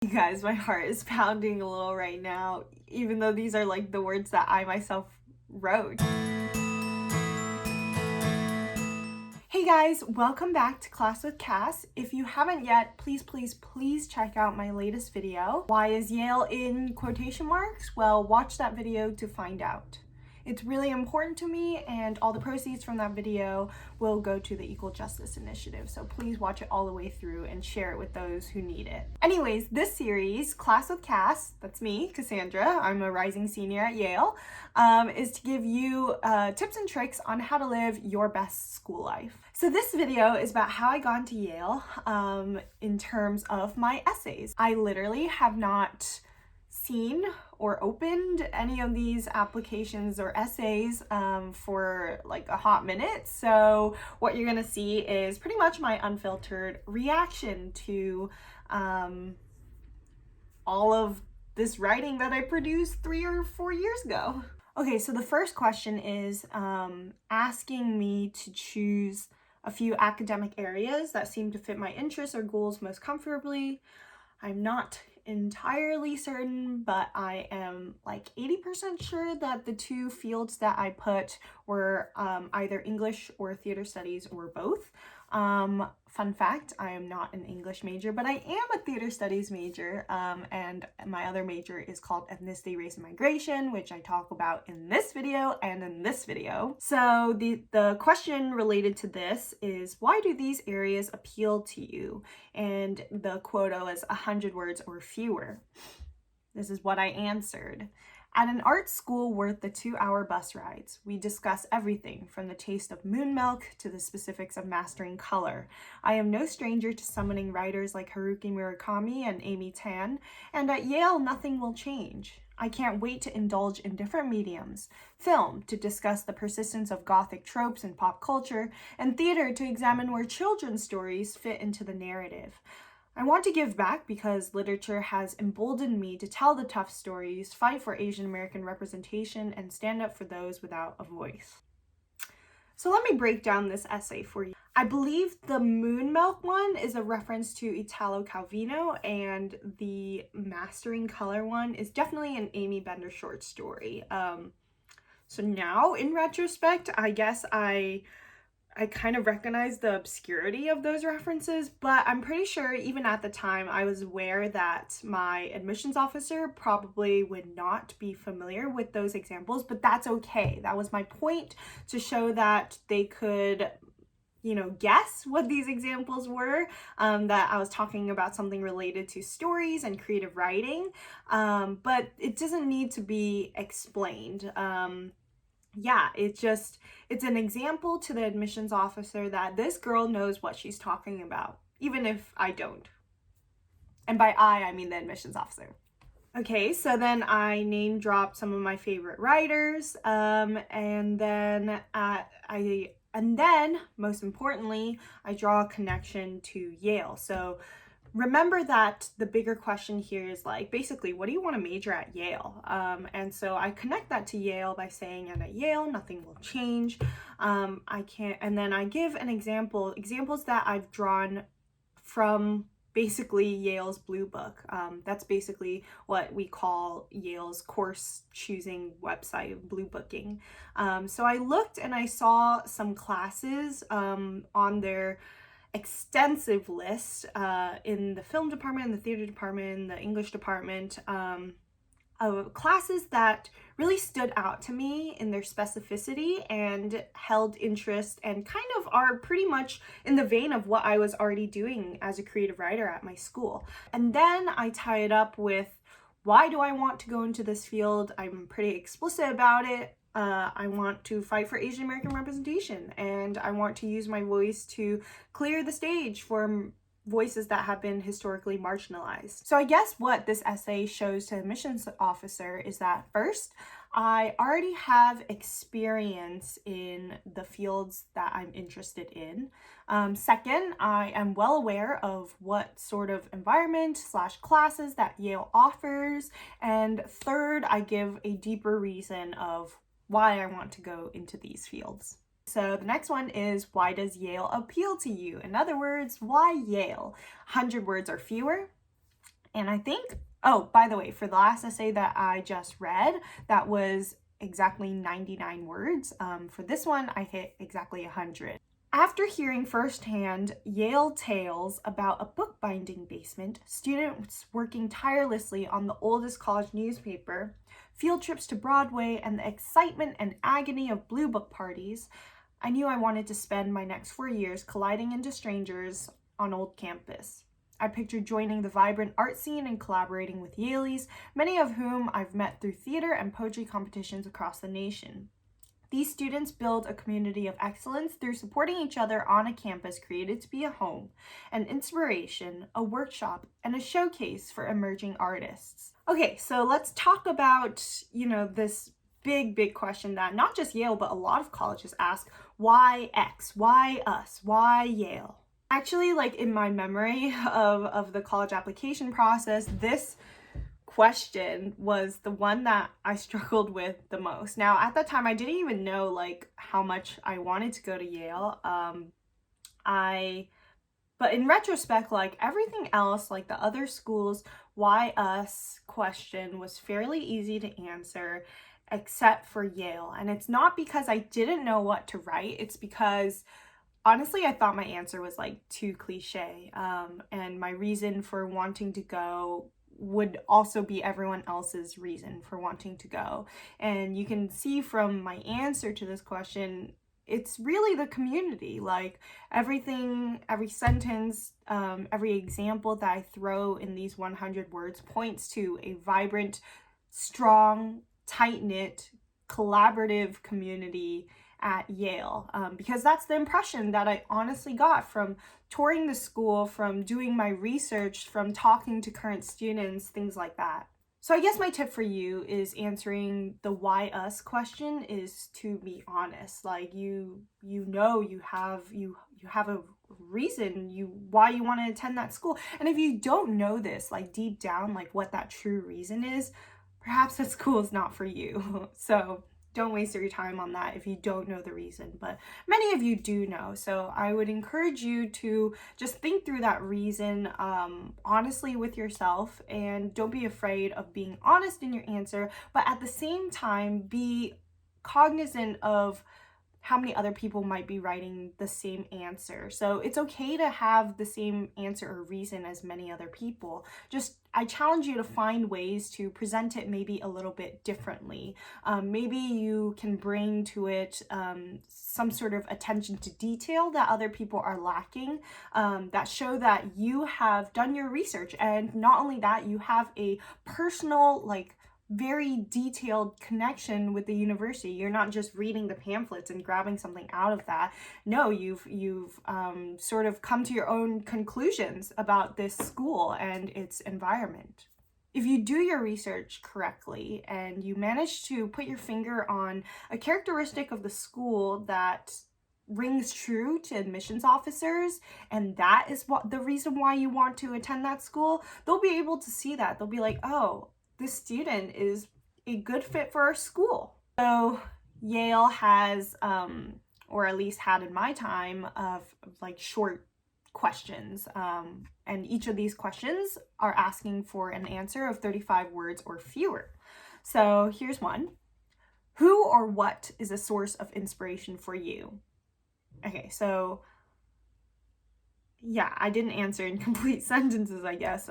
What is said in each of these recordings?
You guys, my heart is pounding a little right now, even though these are like the words that I myself wrote. Hey guys, welcome back to Class with Cass. If you haven't yet, please check out my latest video. Why is Yale in quotation marks? Well, watch that video to find out. It's really important to me, and all the proceeds from that video will go to the Equal Justice Initiative, so please watch it all the way through and share it with those who need it. Anyways, this series, Class with Cass, that's me, Cassandra, I'm a rising senior at Yale, is to give you tips and tricks on how to live your best school life. So this video is about how I got into Yale in terms of my essays. I literally have not seen or opened any of these applications or essays for like a hot minute. So what you're gonna see is pretty much my unfiltered reaction to all of this writing that I produced 3 or 4 years ago. Okay, so the first question is asking me to choose a few academic areas that seem to fit my interests or goals most comfortably. I'm not entirely certain, but I am like 80% sure that the two fields that I put were either English or theater studies or both. Fun fact, I am not an English major, but I am a theater studies major, and my other major is called ethnicity, race, and migration, which I talk about in this video and in this video. So the question related to this is, why do these areas appeal to you? And the quota is 100 words or fewer. This is what I answered. At an art school worth the 2-hour bus rides, we discuss everything from the taste of moon milk to the specifics of mastering color. I am no stranger to summoning writers like Haruki Murakami and Amy Tan, and at Yale, nothing will change. I can't wait to indulge in different mediums: film to discuss the persistence of Gothic tropes in pop culture, and theater to examine where children's stories fit into the narrative. I want to give back because literature has emboldened me to tell the tough stories, fight for Asian American representation, and stand up for those without a voice. So let me break down this essay for you. I believe the moon milk one is a reference to Italo Calvino, and the mastering color one is definitely an Amy Bender short story. So now, in retrospect, I guess I kind of recognize the obscurity of those references, but I'm pretty sure even at the time I was aware that my admissions officer probably would not be familiar with those examples, but that's okay. That was my point, to show that they could, guess what these examples were, that I was talking about something related to stories and creative writing, but it doesn't need to be explained. Yeah, it's an example to the admissions officer that this girl knows what she's talking about, even if I don't. And by I mean the admissions officer. Okay, so then I name drop some of my favorite writers, and then most importantly, I draw a connection to Yale. So remember that the bigger question here is like, basically, what do you want to major at Yale? And so I connect that to Yale by saying, and at Yale, nothing will change. And then I give examples that I've drawn from basically Yale's Blue Book. That's basically what we call Yale's course choosing website, Blue Booking. So I looked and I saw some classes on their extensive list in the film department, in the theater department, in the English department, of classes that really stood out to me in their specificity and held interest and kind of are pretty much in the vein of what I was already doing as a creative writer at my school. And then I tie it up with, why do I want to go into this field? I'm pretty explicit about it. I want to fight for Asian American representation, and I want to use my voice to clear the stage for voices that have been historically marginalized. So I guess what this essay shows to the admissions officer is that, first, I already have experience in the fields that I'm interested in. Second, I am well aware of what sort of environment/classes that Yale offers. And third, I give a deeper reason of why I want to go into these fields. So the next one is, why does Yale appeal to you? In other words, why Yale? 100 words or fewer. And I think, oh, by the way, for the last essay that I just read, that was exactly 99 words. For this one, I hit exactly 100. After hearing firsthand Yale tales about a bookbinding basement, students working tirelessly on the oldest college newspaper, field trips to Broadway, and the excitement and agony of blue book parties, I knew I wanted to spend my next 4 years colliding into strangers on old campus. I pictured joining the vibrant art scene and collaborating with Yaleys, many of whom I've met through theater and poetry competitions across the nation. These students build a community of excellence through supporting each other on a campus created to be a home, an inspiration, a workshop, and a showcase for emerging artists. Okay, so let's talk about, this big question that not just Yale, but a lot of colleges ask: why X? Why us? Why Yale? Actually, like in my memory of the college application process, this question was the one that I struggled with the most. Now, at that time, I didn't even know like how much I wanted to go to Yale. But in retrospect, like everything else, like the other schools, why us question was fairly easy to answer, except for Yale. And it's not because I didn't know what to write. It's because honestly, I thought my answer was like too cliche. And my reason for wanting to go would also be everyone else's reason for wanting to go. And you can see from my answer to this question, it's really the community. Like everything, every sentence, every example that I throw in these 100 words points to a vibrant, strong, tight-knit, collaborative community at Yale, because that's the impression that I honestly got from touring the school, from doing my research, from talking to current students, things like that. So I guess my tip for you is answering the why us question is to be honest. Like you have a reason why you want to attend that school. And if you don't know this, like deep down, like what that true reason is, perhaps that school is not for you. So don't waste your time on that if you don't know the reason, but many of you do know. So I would encourage you to just think through that reason honestly with yourself, and don't be afraid of being honest in your answer, but at the same time be cognizant of how many other people might be writing the same answer. So it's okay to have the same answer or reason as many other people. Just, I challenge you to find ways to present it maybe a little bit differently. Maybe you can bring to it some sort of attention to detail that other people are lacking, that show that you have done your research. And not only that, you have a personal, like, very detailed connection with the university. You're not just reading the pamphlets and grabbing something out of that. No, you've sort of come to your own conclusions about this school and its environment. If you do your research correctly and you manage to put your finger on a characteristic of the school that rings true to admissions officers, and that is what the reason why you want to attend that school, they'll be able to see that. They'll be like, oh, this student is a good fit for our school. So Yale has, or at least had in my time, of like short questions. And each of these questions are asking for an answer of 35 words or fewer. So here's one. Who or what is a source of inspiration for you? Okay, so yeah, I didn't answer in complete sentences, I guess.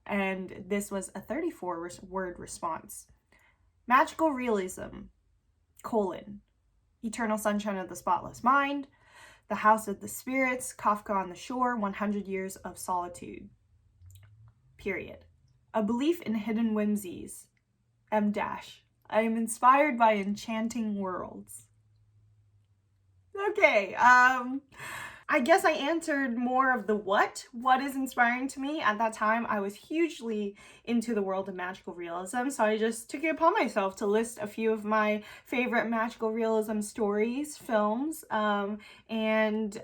And this was a 34-word response. Magical realism, Eternal Sunshine of the Spotless Mind, The House of the Spirits, Kafka on the Shore, 100 Years of Solitude, period. A belief in hidden whimsies, I am inspired by enchanting worlds. Okay, I guess I answered more of the what is inspiring to me. At that time, I was hugely into the world of magical realism, so I just took it upon myself to list a few of my favorite magical realism stories, films, and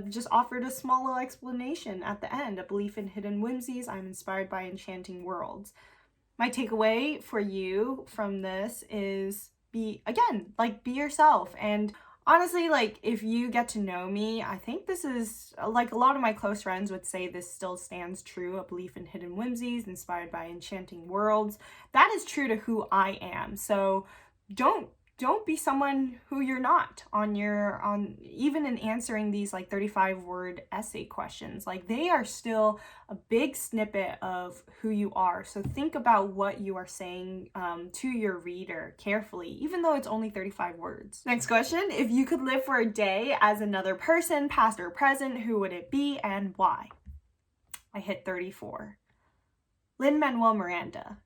just offered a small little explanation at the end. A belief in hidden whimsies, I'm inspired by enchanting worlds. My takeaway for you from this is be yourself. And Honestly, like, if you get to know me, I think this is, like, a lot of my close friends would say this still stands true, a belief in hidden whimsies inspired by enchanting worlds. That is true to who I am. So don't be someone who you're not on even in answering these like 35-word essay questions. Like, they are still a big snippet of who you are. So think about what you are saying to your reader carefully, even though it's only 35 words. Next question: if you could live for a day as another person, past or present, who would it be and why? I hit 34. Lin-Manuel Miranda,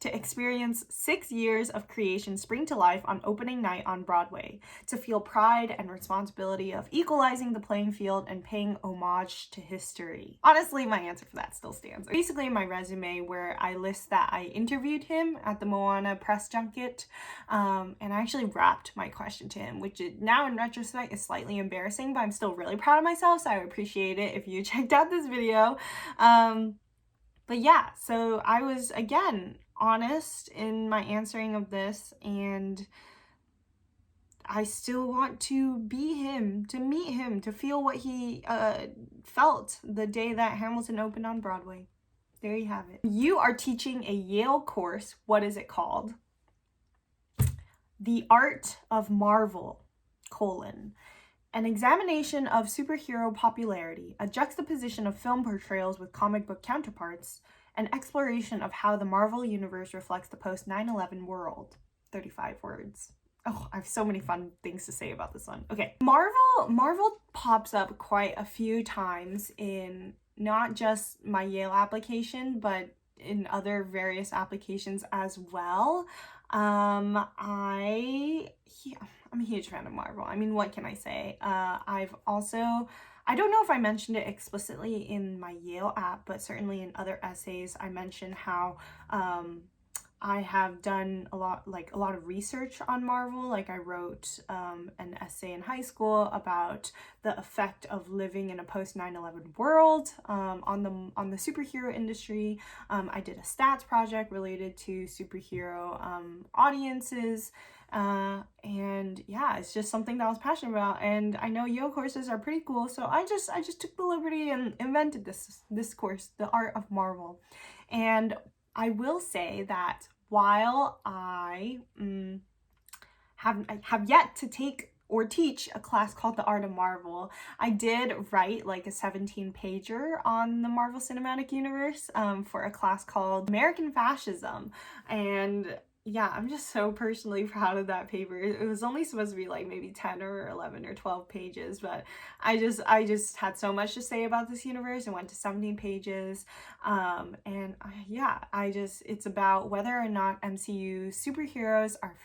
to experience 6 years of creation spring to life on opening night on Broadway, to feel pride and responsibility of equalizing the playing field and paying homage to history. Honestly, my answer for that still stands. Basically, my resume where I list that I interviewed him at the Moana press junket, and I actually wrapped my question to him, which now in retrospect is slightly embarrassing, but I'm still really proud of myself, so I would appreciate it if you checked out this video. But yeah, so I was, again, honest in my answering of this, and I still want to be him, to meet him, to feel what he felt the day that Hamilton opened on Broadway. There you have it. You are teaching a Yale course. What is it called? The Art of Marvel, an examination of superhero popularity, a juxtaposition of film portrayals with comic book counterparts, an exploration of how the Marvel Universe reflects the post-9/11 world. 35 words. Oh, I have so many fun things to say about this one. Okay, Marvel pops up quite a few times in not just my Yale application, but in other various applications as well. I'm a huge fan of Marvel. I mean, what can I say? I don't know if I mentioned it explicitly in my Yale app, but certainly in other essays, I mentioned how I have done a lot of research on Marvel. Like, I wrote an essay in high school about the effect of living in a post 9/11 world on the superhero industry. I did a stats project related to superhero audiences. And yeah, it's just something that I was passionate about, and I know Yale courses are pretty cool, so I just took the liberty and invented this course, the Art of Marvel. And I will say that while I have yet to take or teach a class called the Art of Marvel, I did write like a 17-pager on the Marvel Cinematic Universe for a class called American Fascism. And yeah, I'm just so personally proud of that paper. It was only supposed to be like maybe 10 or 11 or 12 pages, but I just had so much to say about this universe and went to 17 pages. It's about whether or not MCU superheroes are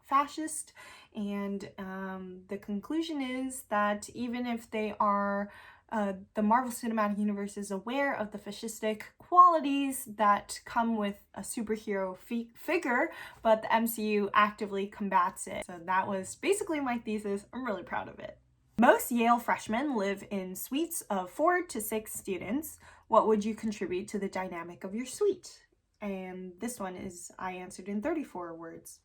fascist. And the conclusion is that even if they are, the Marvel Cinematic Universe is aware of the fascistic qualities that come with a superhero figure, but the MCU actively combats it. So that was basically my thesis. I'm really proud of it. Most Yale freshmen live in suites of 4 to 6 students. What would you contribute to the dynamic of your suite? And this one I answered in 34 words.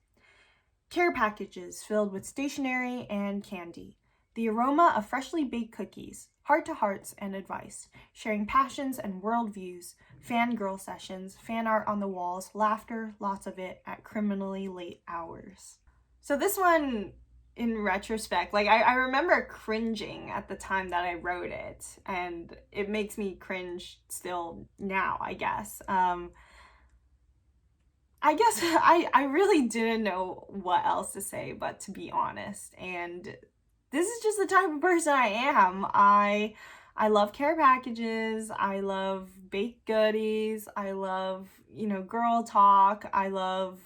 Care packages filled with stationery and candy. The aroma of freshly baked cookies, heart-to-hearts and advice, sharing passions and worldviews, fangirl sessions, fan art on the walls, laughter, lots of it, at criminally late hours. So this one, in retrospect, like I remember cringing at the time that I wrote it, and it makes me cringe still now, I guess. I guess I really didn't know what else to say but to be honest, and this is just the type of person I am. I love care packages, I love baked goodies, I love, girl talk, I love,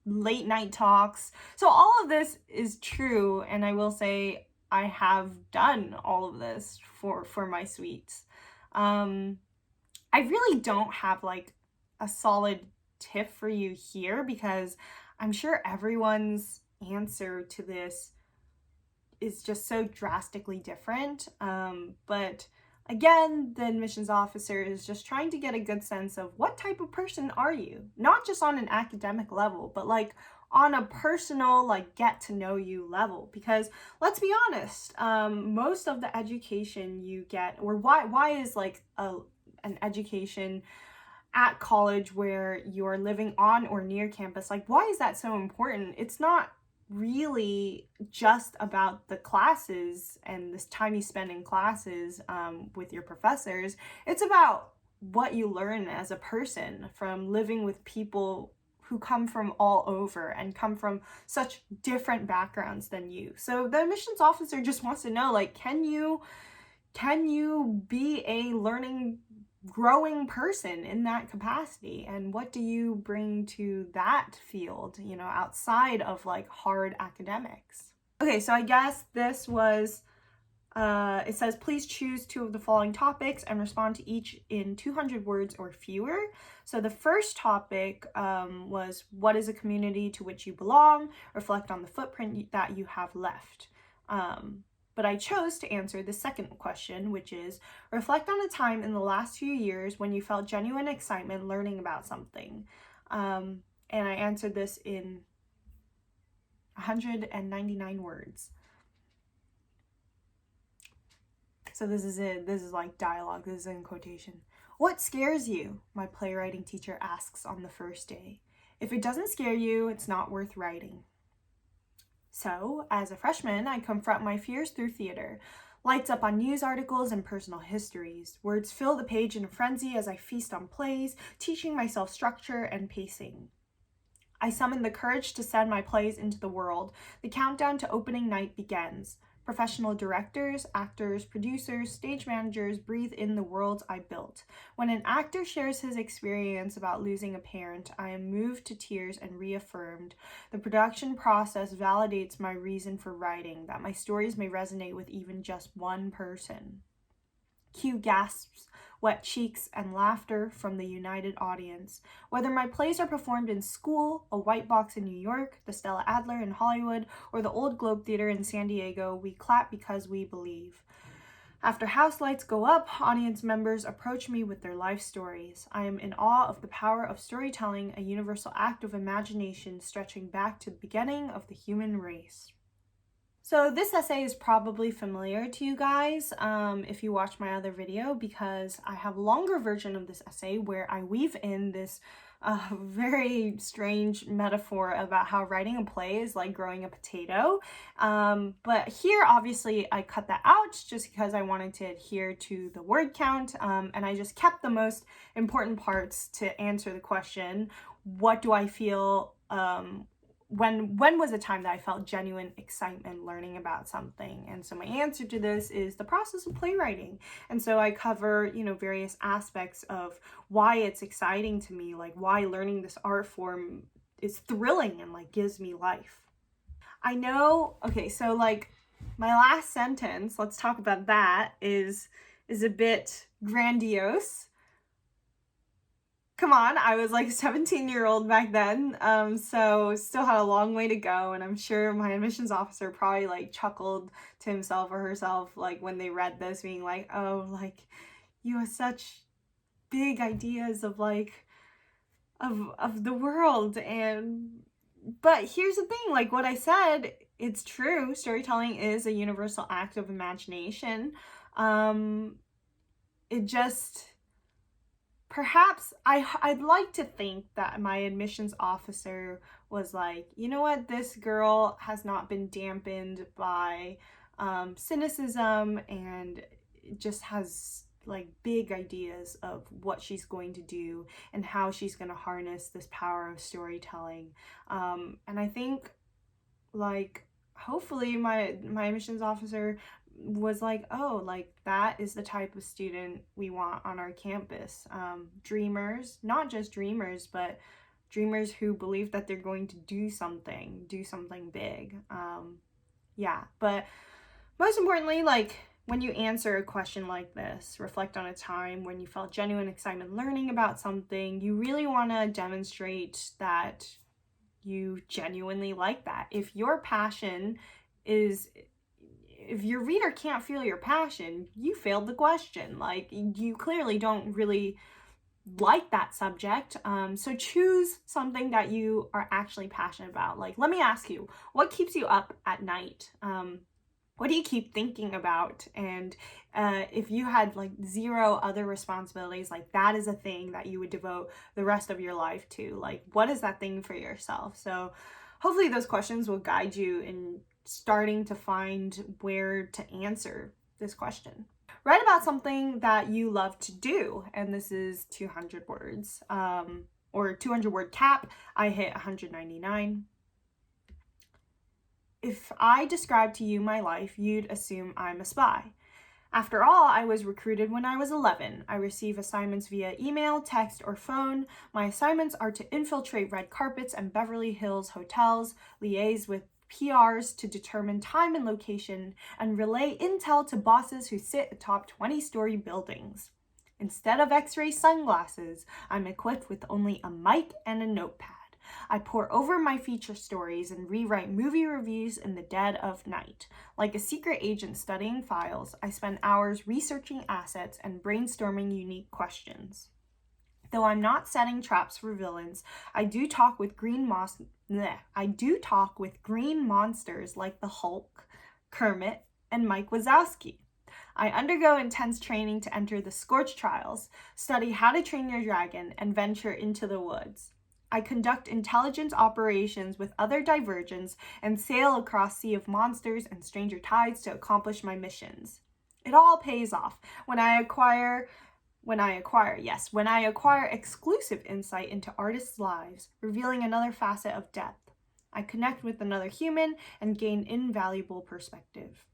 late night talks. So all of this is true, and I will say I have done all of this for my suites. I really don't have like a solid tip for you here, because I'm sure everyone's answer to this is just so drastically different. But again, the admissions officer is just trying to get a good sense of what type of person are you, not just on an academic level, but like on a personal, like, get to know you level. Because let's be honest, most of the education you get, or why is like an education at college where you're living on or near campus, like, why is that so important? It's not really just about the classes and this time you spend in classes with your professors. It's about what you learn as a person from living with people who come from all over and come from such different backgrounds than you. So the admissions officer just wants to know, like, can you be a learning, growing person in that capacity, and what do you bring to that field, you know, outside of like hard academics? Okay, so I guess this was it says, please choose 2 of the following topics and respond to each in 200 words or fewer. So the first topic was, what is a community to which you belong? Reflect on the footprint that you have left. But I chose to answer the second question, which is, reflect on a time in the last few years when you felt genuine excitement learning about something. And I answered this in 199 words. So this is it. This is like dialogue. This is in quotation. What scares you? My playwriting teacher asks on the first day. If it doesn't scare you, it's not worth writing. So, as a freshman, I confront my fears through theater. Lights up on news articles and personal histories. Words fill the page in a frenzy as I feast on plays, teaching myself structure and pacing. I summon the courage to send my plays into the world. The countdown to opening night begins. Professional directors, actors, producers, stage managers breathe in the worlds I built. When an actor shares his experience about losing a parent, I am moved to tears and reaffirmed. The production process validates my reason for writing, that my stories may resonate with even just one person. Cue gasps, wet cheeks, and laughter from the united audience. Whether my plays are performed in school, a white box in New York, the Stella Adler in Hollywood, or the Old Globe Theater in San Diego, we clap because we believe. After house lights go up, audience members approach me with their life stories. I am in awe of the power of storytelling, a universal act of imagination stretching back to the beginning of the human race. So this essay is probably familiar to you guys if you watch my other video, because I have a longer version of this essay where I weave in this very strange metaphor about how writing a play is like growing a potato. But here, obviously, I cut that out just because I wanted to adhere to the word count, and I just kept the most important parts to answer the question, what do I feel when was a time that I felt genuine excitement learning about something? And so my answer to this is the process of playwriting. And so I cover, you know, various aspects of why it's exciting to me, like why learning this art form is thrilling and like gives me life. I know, okay, so like my last sentence, let's talk about that, is a bit grandiose. Come on, I was like a 17-year-old back then, so still had a long way to go, and I'm sure my admissions officer probably like chuckled to himself or herself like when they read this, being like, oh, like you have such big ideas of like of the world. And but here's the thing, like what I said, it's true. Storytelling is a universal act of imagination. It just, perhaps I'd like to think that my admissions officer was like, you know what, this girl has not been dampened by cynicism and just has like big ideas of what she's going to do and how she's going to harness this power of storytelling. And I think like hopefully my admissions officer was like, oh, like that is the type of student we want on our campus. Dreamers, not just dreamers, but dreamers who believe that they're going to do something big. Yeah, but most importantly, like when you answer a question like this, reflect on a time when you felt genuine excitement learning about something, you really want to demonstrate that you genuinely like that. If your passion is, if your reader can't feel your passion, you failed the question. Like you clearly don't really like that subject. So choose something that you are actually passionate about. Like, let me ask you, what keeps you up at night? What do you keep thinking about? And if you had like zero other responsibilities, like that is a thing that you would devote the rest of your life to. Like, what is that thing for yourself? So hopefully those questions will guide you in starting to find where to answer this question. Write about something that you love to do, and this is 200 words, or 200 word cap. I hit 199. If I describe to you my life, you'd assume I'm a spy. After all, I was recruited when I was 11. I receive assignments via email, text, or phone. My assignments are to infiltrate red carpets and Beverly Hills hotels, liaise with PRs to determine time and location, and relay intel to bosses who sit atop 20-story buildings. Instead of X-ray sunglasses, I'm equipped with only a mic and a notepad. I pore over my feature stories and rewrite movie reviews in the dead of night. Like a secret agent studying files, I spend hours researching assets and brainstorming unique questions. Though I'm not setting traps for villains, I do talk with green monsters like the Hulk, Kermit, and Mike Wazowski. I undergo intense training to enter the Scorch Trials, study How to Train Your Dragon, and venture into the woods. I conduct intelligence operations with other Divergents and sail across sea of monsters and stranger tides to accomplish my missions. It all pays off when I acquire exclusive insight into artists' lives, revealing another facet of depth. I connect with another human and gain invaluable perspective.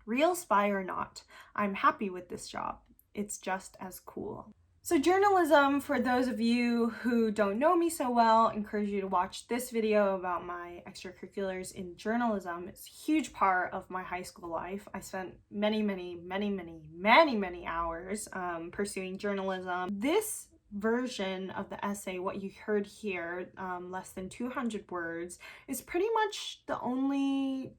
Real spy or not, I'm happy with this job. It's just as cool. So journalism, for those of you who don't know me so well, I encourage you to watch this video about my extracurriculars in journalism. It's a huge part of my high school life. I spent many hours pursuing journalism. This version of the essay, what you heard here, less than 200 words, is pretty much the only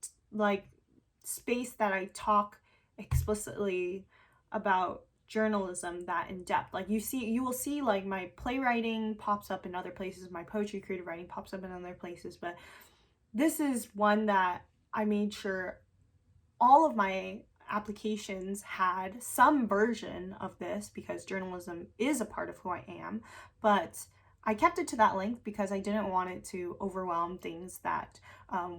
space that I talk explicitly about journalism that in depth. Like you will see like my playwriting pops up in other places, my poetry, creative writing pops up in other places, but this is one that I made sure all of my applications had some version of this because journalism is a part of who I am, but I kept it to that length because I didn't want it to overwhelm things that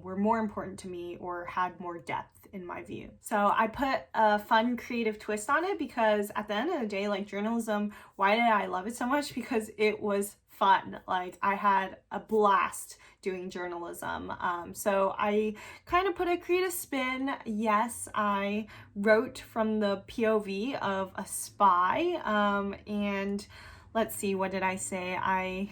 were more important to me or had more depth in my view. So I put a fun creative twist on it because at the end of the day, like journalism, why did I love it so much? Because it was fun. Like I had a blast doing journalism. So I kind of put a creative spin. Yes, I wrote from the POV of a spy, and let's see, what did I say? I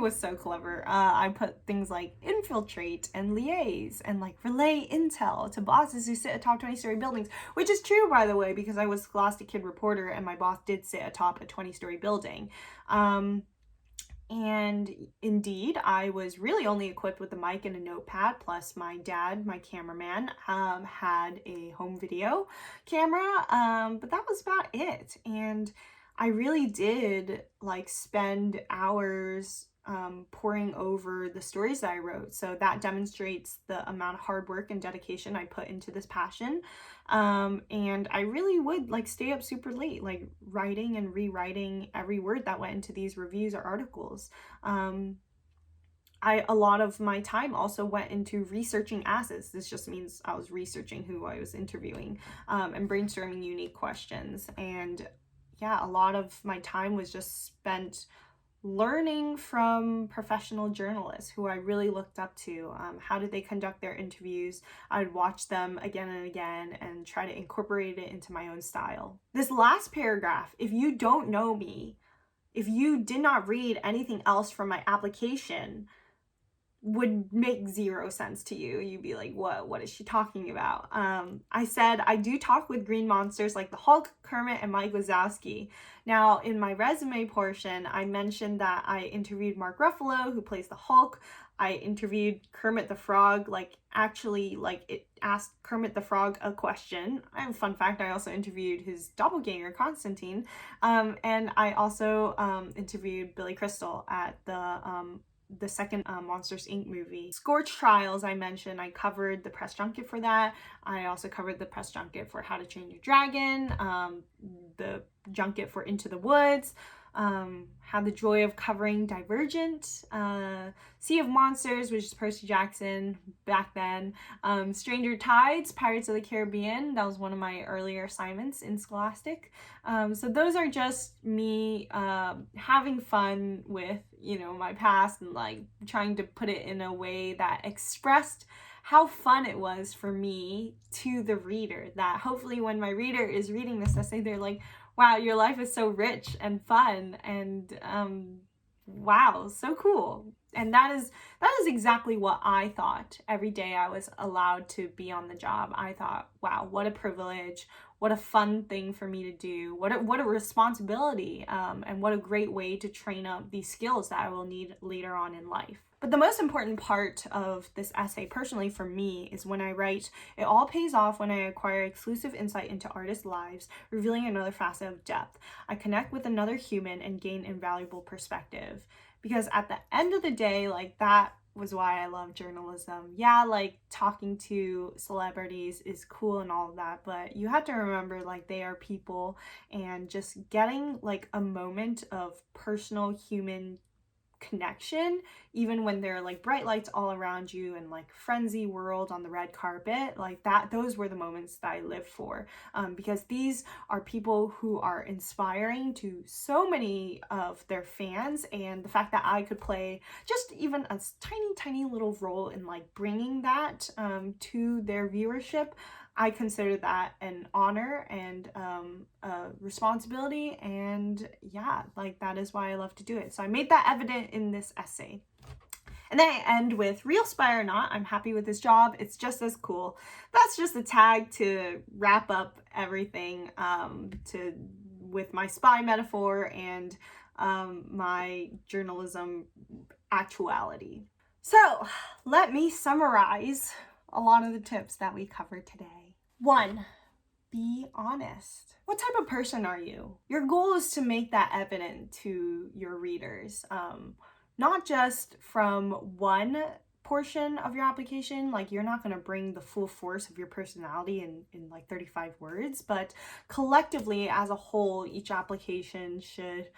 was so clever. I put things like infiltrate and liaise and like relay intel to bosses who sit atop 20-story buildings, which is true, by the way, because I was a Scholastic Kid reporter and my boss did sit atop a 20-story building. And indeed, I was really only equipped with a mic and a notepad, plus my dad, my cameraman, had a home video camera, but that was about it. And I really did like spend hours poring over the stories that I wrote. So that demonstrates the amount of hard work and dedication I put into this passion. And I really would like stay up super late, like writing and rewriting every word that went into these reviews or articles. A lot of my time also went into researching assets. This just means I was researching who I was interviewing, and brainstorming unique questions. And yeah, a lot of my time was just spent learning from professional journalists who I really looked up to. How did they conduct their interviews? I'd watch them again and again and try to incorporate it into my own style. This last paragraph, if you don't know me, if you did not read anything else from my application, would make zero sense to you. You'd be like, what is she talking about? I said I do talk with green monsters like the Hulk, Kermit, and Mike Wazowski. Now, in my resume portion, I mentioned that I interviewed Mark Ruffalo, who plays the Hulk. I interviewed Kermit the Frog, it asked Kermit the Frog a question. I have a fun fact, I also interviewed his doppelganger, Constantine. And I also interviewed Billy Crystal at the second Monsters, Inc. movie. Scorch Trials, I mentioned, I covered the press junket for that. I also covered the press junket for How to Train Your Dragon, the junket for Into the Woods, had the joy of covering Divergent, Sea of Monsters, which is Percy Jackson back then, Stranger Tides, Pirates of the Caribbean. That was one of my earlier assignments in Scholastic. So those are just me having fun with, my past and like trying to put it in a way that expressed how fun it was for me to the reader, that hopefully when my reader is reading this essay, they're like, wow, your life is so rich and fun, and wow, so cool. And that is exactly what I thought every day I was allowed to be on the job. I thought, wow, what a privilege, what a fun thing for me to do, what a responsibility, and what a great way to train up these skills that I will need later on in life. But the most important part of this essay, personally for me, is when I write, it all pays off when I acquire exclusive insight into artists' lives, revealing another facet of depth. I connect with another human and gain invaluable perspective. Because at the end of the day, that was why I love journalism. Yeah, talking to celebrities is cool and all of that, but you have to remember, they are people, and just getting a moment of personal human connection, even when there are bright lights all around you and frenzy world on the red carpet, those were the moments that I lived for, because these are people who are inspiring to so many of their fans, and the fact that I could play just even a tiny little role in bringing that to their viewership, I consider that an honor and a responsibility, and yeah, that is why I love to do it. So I made that evident in this essay. And then I end with, real spy or not, I'm happy with this job. It's just as cool. That's just a tag to wrap up everything with my spy metaphor and my journalism actuality. So let me summarize a lot of the tips that we covered today. 1, be honest. What type of person are you? Your goal is to make that evident to your readers, not just from one portion of your application. You're not going to bring the full force of your personality in 35 words, but collectively as a whole, each application should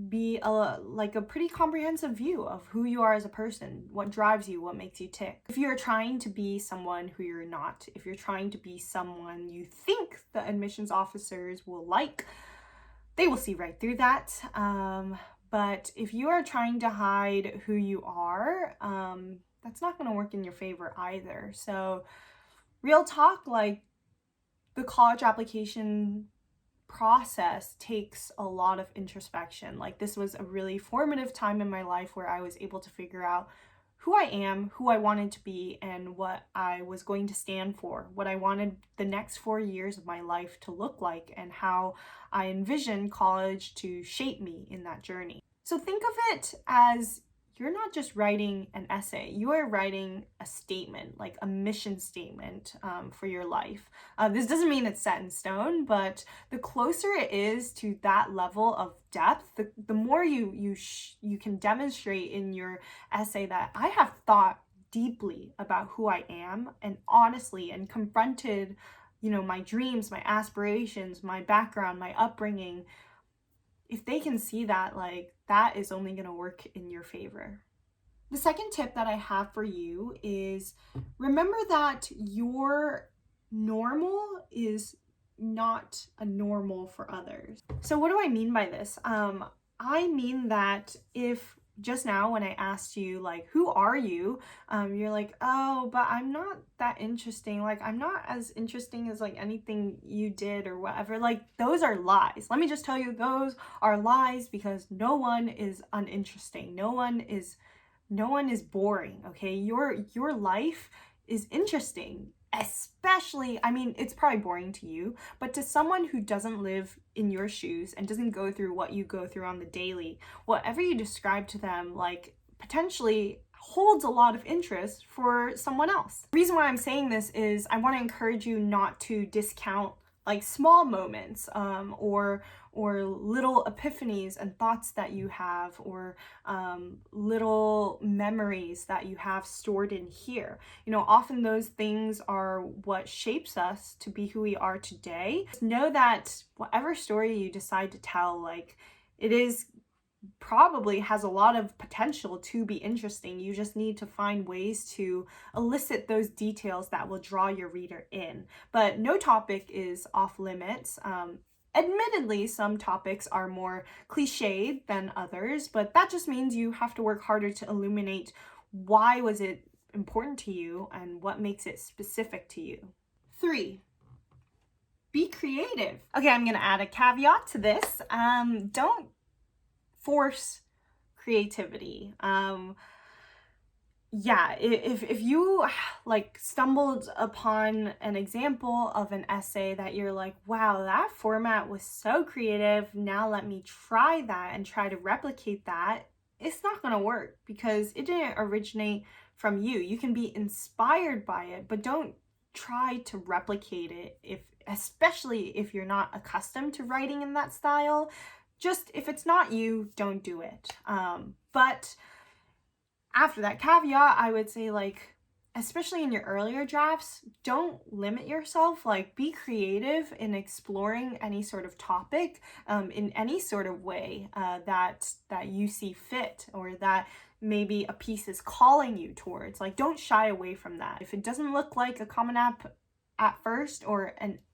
be a pretty comprehensive view of who you are as a person, what drives you, what makes you tick. If you're trying to be someone who you're not, if you're trying to be someone you think the admissions officers will like, they will see right through that. But if you are trying to hide who you are, that's not going to work in your favor either. So real talk, the college application process takes a lot of introspection. This was a really formative time in my life where I was able to figure out who I am, who I wanted to be, and what I was going to stand for, what I wanted the next 4 years of my life to look like, and how I envisioned college to shape me in that journey. So think of it as you're not just writing an essay, you are writing a statement, a mission statement for your life. This doesn't mean it's set in stone, but the closer it is to that level of depth, the more you can demonstrate in your essay that I have thought deeply about who I am, and honestly, and confronted, my dreams, my aspirations, my background, my upbringing. If they can see that, that is only going to work in your favor. The second tip that I have for you is remember that your normal is not a normal for others. So what do I mean by this? I mean that if just now when I asked you, who are you? You're like, oh, but I'm not that interesting. I'm not as interesting as anything you did or whatever. Those are lies. Let me just tell you, those are lies, because no one is uninteresting. No one is no one is boring, okay? Your life is interesting, especially, I mean, it's probably boring to you, but to someone who doesn't live in your shoes and doesn't go through what you go through on the daily, whatever you describe to them, like, potentially holds a lot of interest for someone else. The reason why I'm saying this is I want to encourage you not to discount like small moments, or little epiphanies and thoughts that you have, or little memories that you have stored in here. You know, often those things are what shapes us to be who we are today. Know that whatever story you decide to tell, like, it is probably has a lot of potential to be interesting. You just need to find ways to elicit those details that will draw your reader in. But no topic is off limits. Admittedly, some topics are more cliched than others, but that just means you have to work harder to illuminate why was it important to you and what makes it specific to you. 3, be creative. Okay, I'm gonna add a caveat to this. Don't force creativity. Yeah, if you like stumbled upon an example of an essay that you're like, wow, that format was so creative, now let me try that and try to replicate that, it's not gonna work because it didn't originate from you. You can be inspired by it, but don't try to replicate it, especially if you're not accustomed to writing in that style. Just if it's not you, don't do it. But after that caveat, I would say, like, especially in your earlier drafts, don't limit yourself. Like, be creative in exploring any sort of topic, in any sort of way that you see fit, or that maybe a piece is calling you towards. Like, don't shy away from that. If it doesn't look like a Common App at first, or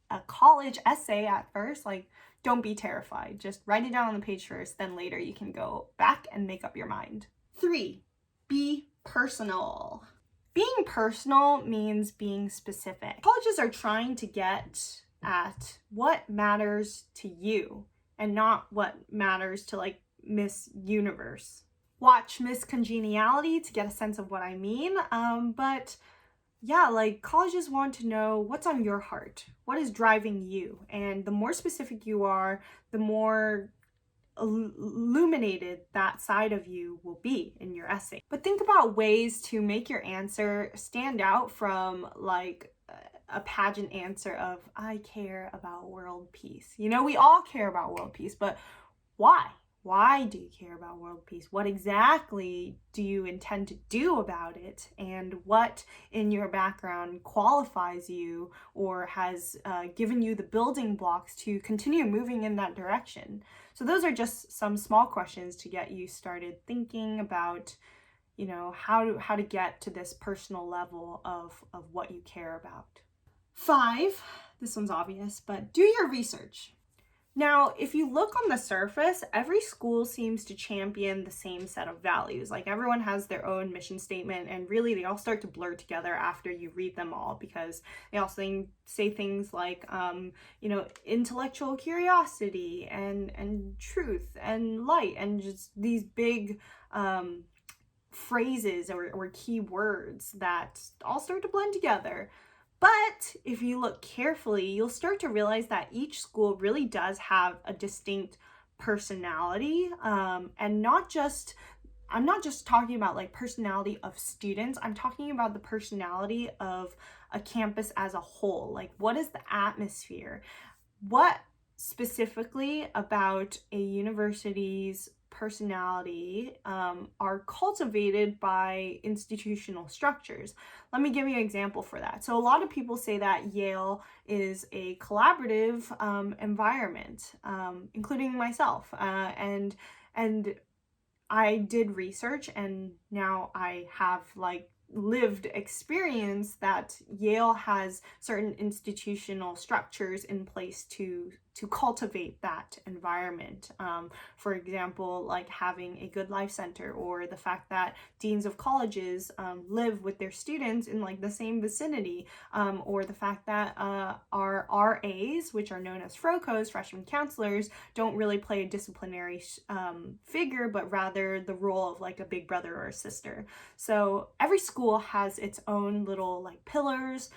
a college essay at first, like, don't be terrified. Just write it down on the page first, then later you can go back and make up your mind. 3, be personal. Being personal means being specific. Colleges are trying to get at what matters to you and not what matters to, like, Miss Universe. Watch Miss Congeniality to get a sense of what I mean, but yeah, like, colleges want to know what's on your heart, what is driving you, and the more specific you are, the more illuminated that side of you will be in your essay. But think about ways to make your answer stand out from, like, a pageant answer of, I care about world peace. You know, we all care about world peace, but why? Why do you care about world peace? What exactly do you intend to do about it? And what in your background qualifies you or has given you the building blocks to continue moving in that direction? So those are just some small questions to get you started thinking about, you know, how to get to this personal level of what you care about. 5, this one's obvious, but do your research. Now, if you look on the surface, every school seems to champion the same set of values. Like, everyone has their own mission statement, and really they all start to blur together after you read them all, because they also say things like, you know, intellectual curiosity and truth and light, and just these big phrases or key words that all start to blend together. But if you look carefully, you'll start to realize that each school really does have a distinct personality, and I'm not just talking about, like, personality of students. I'm talking about the personality of a campus as a whole. Like, what is the atmosphere? What specifically about a university's personality are cultivated by institutional structures? Let me give you an example for that. So a lot of people say that Yale is a collaborative environment, including myself, and I did research, and now I have, like, lived experience that Yale has certain institutional structures in place to to cultivate that environment. For example, like having a good life center, or the fact that deans of colleges live with their students in like the same vicinity, or the fact that our RAs, which are known as FROCOs, freshman counselors, don't really play a disciplinary figure, but rather the role of like a big brother or a sister. So every school has its own little like pillars,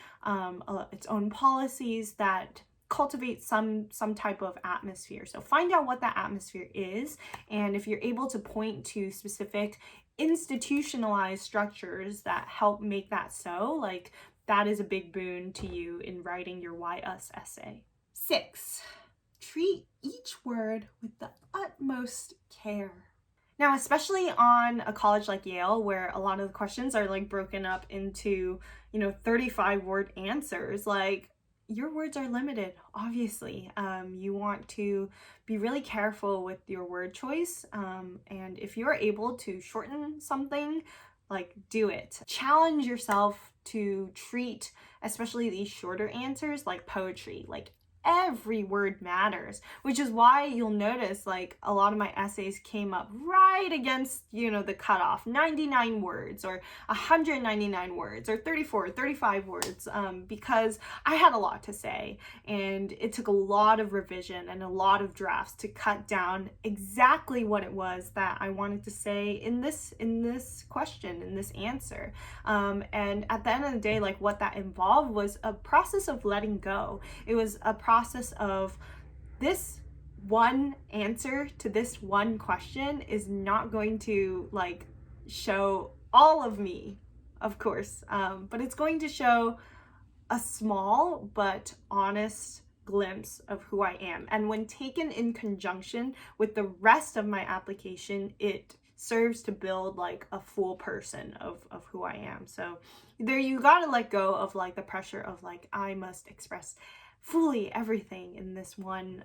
its own policies that cultivate some type of atmosphere. So find out what that atmosphere is, and if you're able to point to specific institutionalized structures that help make that so, like that is a big boon to you in writing your Why Us essay. 6, treat each word with the utmost care. Now, especially on a college like Yale, where a lot of the questions are like broken up into, 35-word answers, like your words are limited, obviously. You want to be really careful with your word choice. And if you're able to shorten something, like do it. Challenge yourself to treat, especially these shorter answers, like poetry. Like every word matters, which is why you'll notice like a lot of my essays came up right against, the cutoff, 99 words or 199 words or 34, 35 words, because I had a lot to say, and it took a lot of revision and a lot of drafts to cut down exactly what it was that I wanted to say in this question, in this answer. And at the end of the day, like what that involved was a process of letting go. It was a process of this one answer to this one question is not going to like show all of me, of course, but it's going to show a small but honest glimpse of who I am. And when taken in conjunction with the rest of my application, it serves to build like a full person of who I am. So there, you gotta let go of like the pressure of like I must express fully everything in this one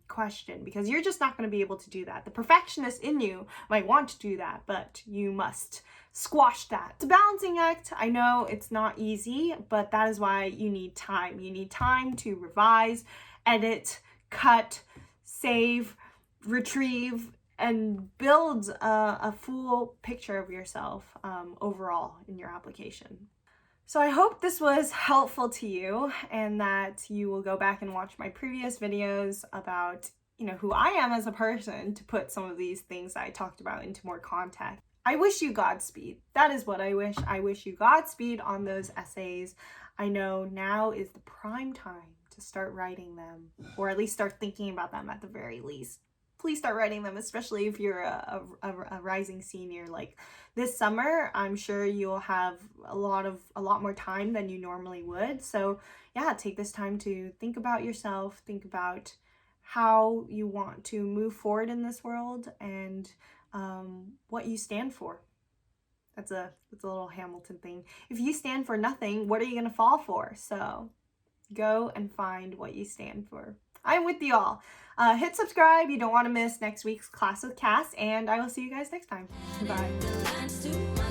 question, because you're just not going to be able to do that. The perfectionist in you might want to do that, but you must squash that. It's a balancing act. I know it's not easy, but that is why you need time. You need time to revise, edit, cut, save, retrieve, and build a full picture of yourself overall in your application. So I hope this was helpful to you, and that you will go back and watch my previous videos about, who I am as a person, to put some of these things that I talked about into more context. I wish you Godspeed. That is what I wish. I wish you Godspeed on those essays. I know now is the prime time to start writing them, or at least start thinking about them at the very least. Please start writing them, especially if you're a rising senior. Like this summer, I'm sure you'll have a lot more time than you normally would. So yeah, take this time to think about yourself, think about how you want to move forward in this world, and what you stand for. That's a little Hamilton thing. If you stand for nothing, what are you gonna fall for? So go and find what you stand for. I'm with you all. Hit subscribe. You don't want to miss next week's class with Cass, and I will see you guys next time. Bye.